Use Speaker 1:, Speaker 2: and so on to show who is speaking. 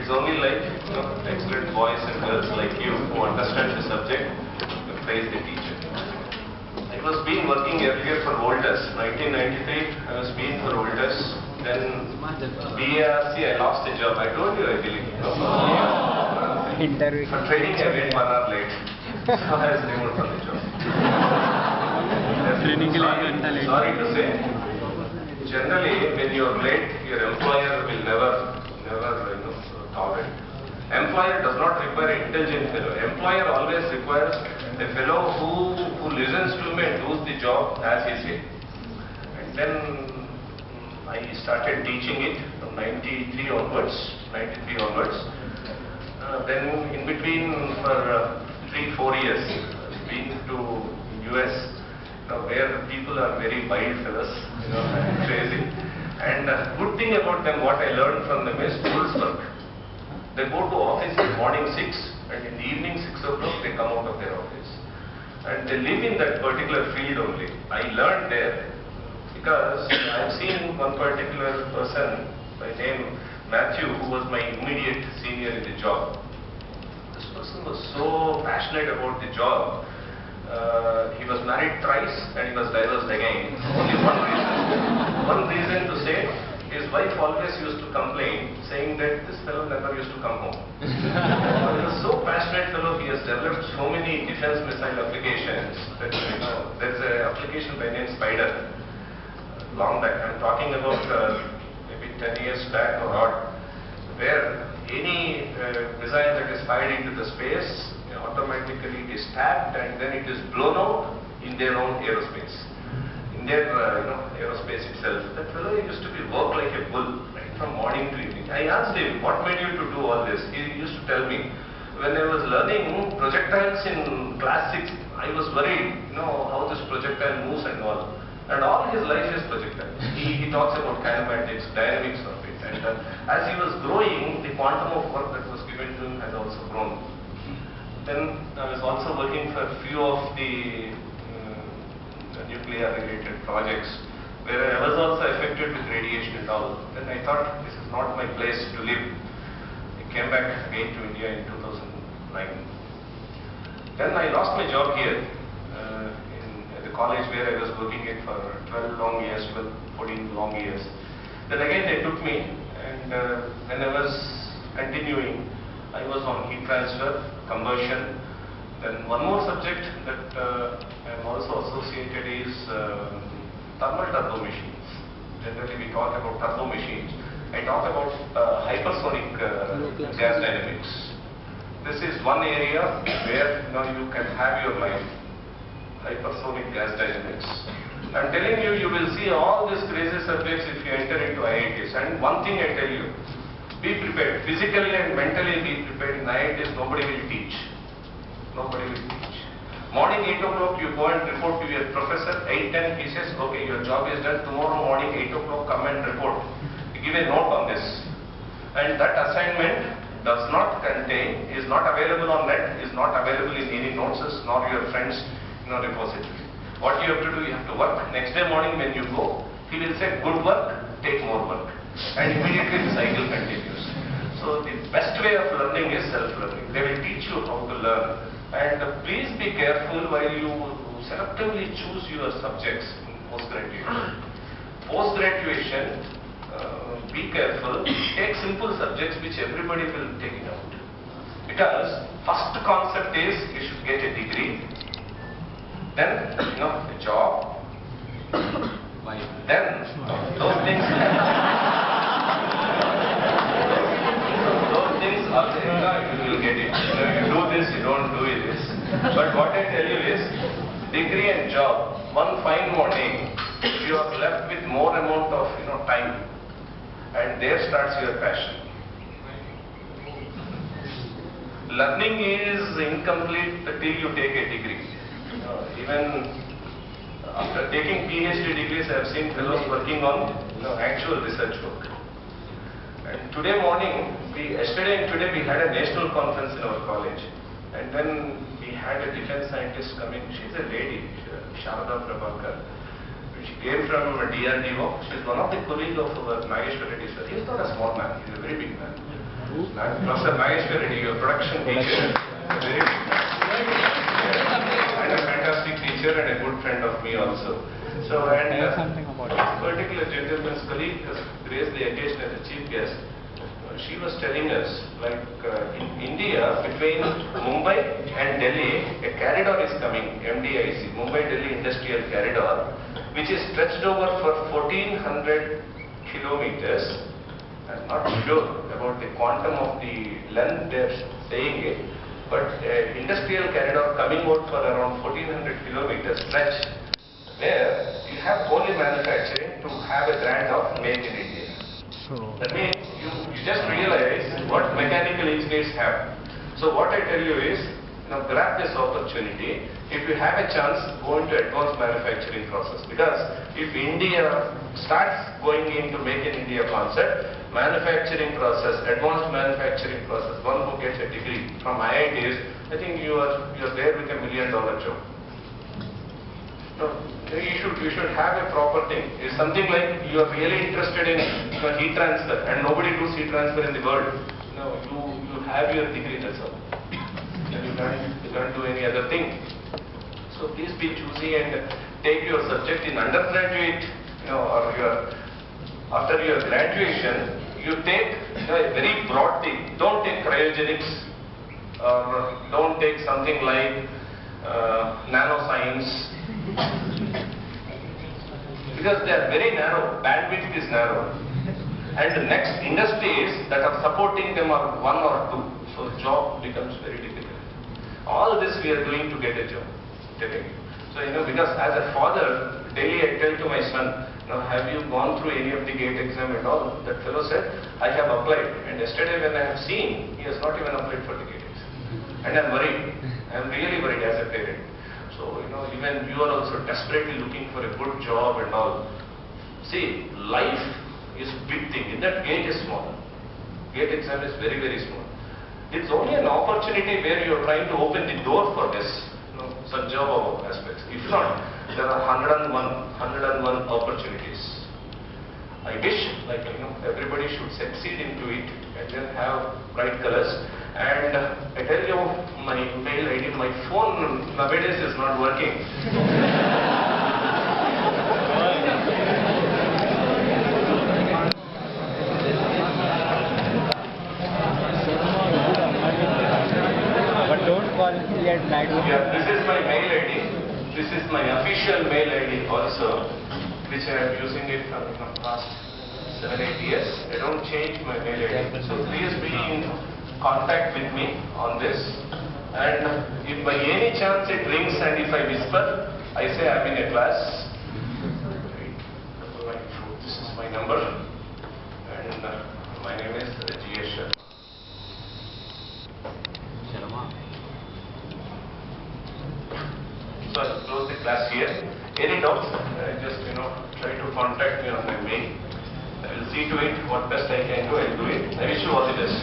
Speaker 1: It's only like, excellent boys and girls like you who understand the subject, who praise the teacher. I was been working earlier for Voltas. 1993, I was been for Voltas. Then BARC, I lost the job. I told you, I believe. For training, I went 1 hour late. So I was removed from the job. Sorry to say, generally when you are late, your employer will never tolerate. Employer does not require an intelligent fellow. Employer always requires a fellow who listens to him and does the job as he says. And then I started teaching it from 93 onwards. Then in between for 3-4 years, I've been to US, where people are very wild fellows, and crazy. And the good thing about them, what I learned from them is tools work. They go to office in the morning 6 and in the evening 6 o'clock they come out of their office. And they live in that particular field only. I learned there because I've seen one particular person by name Matthew, who was my immediate senior in the job. This person was so passionate about the job. He was married thrice and he was divorced again. Only one reason to say, his wife always used to complain, saying that this fellow never used to come home. He was so passionate fellow, he has developed so many defense missile applications. That, there's an application by name Spider. Long back, I'm talking about maybe 10 years back or not, where any missile that is fired into the space, automatically it is tapped and then it is blown out in their own aerospace. In their aerospace itself. That fellow used to work like a bull, right, from morning to evening. I asked him, what made you to do all this? He used to tell me, when I was learning projectiles in class 6, I was worried, how this projectile moves and all. And all his life is projectile. He talks about kinematics, dynamics of it. And as he was growing, the quantum of work that was given to him has also grown. Then I was also working for a few of the nuclear related projects where I was also affected with radiation and all. Then I thought this is not my place to live. I came back again to India in 2009. Then I lost my job here in the college where I was working it for 12 long years, 14 long years. Then again they took me, and when I was continuing, I was on heat transfer, combustion. Then one more subject that I am also associated is thermal turbo machines. Generally we talk about turbo machines. I talk about hypersonic gas dynamics. This is one area where you can have your life. Hypersonic gas dynamics. I am telling you, you will see all these crazy subjects if you enter into IITs. And one thing I tell you, be prepared. Physically and mentally be prepared. In IITs, nobody will teach. Nobody will teach. Morning 8 o'clock you go and report to your professor. 8:10 he says, okay, your job is done. Tomorrow morning 8 o'clock come and report. You give a note on this. And that assignment does not contain, is not available on net, is not available in any notes, nor your friends repository. What you have to do, you have to work. Next day morning when you go, he will say, good work, take more work. And immediately the cycle continues. So the best way of learning is self-learning. They will teach you how to learn. And please be careful while you selectively choose your subjects in post-graduation. Post-graduation, be careful, take simple subjects which everybody will take it out. Because first concept is you should get a degree, then a job, then those things you will get it. You do this, you don't do this. But what I tell you is, degree and job, one fine morning, you are left with more amount of time, and there starts your passion. Learning is incomplete till you take a degree. Even after taking PhD degrees, I have seen fellows working on actual research work. And yesterday and today we had a national conference in our college, and then we had a defense scientist coming. She's a lady, Sharma. She came from DRDO. She's one of the colleagues of our Nageshwar Reddy sir. He's not a small man, he's a very big man. Professor Maheshwar Reddy, your production teacher, very and a fantastic teacher and a good friend of me also. So, and this particular gentleman's colleague has raised the occasion as a chief guest. She was telling us, like in India, between Mumbai and Delhi, a corridor is coming, MDIC, Mumbai-Delhi Industrial Corridor, which is stretched over for 1400 kilometers. I'm not sure about the quantum of the length they're saying it, but industrial corridor coming out for around 1400 kilometers stretch, where you have only manufacturing to have a brand of Made in India. That means you just realize what mechanical engineers have. So what I tell you is, grab this opportunity. If you have a chance, go into advanced manufacturing process. Because if India starts going into Make in India concept, manufacturing process, advanced manufacturing process, one who gets a degree from IITs, I think you are there with $1 million job. No, you should have a proper thing. It's something like you are really interested in heat transfer, and nobody does heat transfer in the world. No, you have your degree, that's all. And you can't do any other thing. So please be choosy and take your subject in undergraduate, or after your graduation, you take a very broad thing. Don't take cryogenics, or don't take something like nanoscience, because they are very narrow, bandwidth is narrow, and the next industries that are supporting them are one or two, so job becomes very difficult. All this we are doing to get a job. So because as a father, daily I tell to my son, have you gone through any of the GATE exam and all? That fellow said, I have applied, and yesterday when I have seen, he has not even applied for the GATE exam, and I'm worried. I'm really worried as a parent. So, even you are also desperately looking for a good job and all. See, life is big thing. In that, GATE is small. GATE exam is very, very small. It's only an opportunity where you are trying to open the door for this, such job aspects. If not, there are 101 opportunities. I wish, everybody should succeed into it and then have bright colors. And I tell you, my mail ID, my phone nowadays is not working.
Speaker 2: But don't call me at night.
Speaker 1: Yeah, this is my mail ID. This is my official mail ID also, which I am using it for the past 7-8 years. I don't change my mail ID. So please be in contact with me on this, and if by any chance it rings and if I whisper, I say I'm in a class. This is my number, and my name is G.S. Sharma. So I'll close the class here. Any doubts? Just try to contact me on my mail. I will see to it what best I can do. I will do it. I wish you all the best.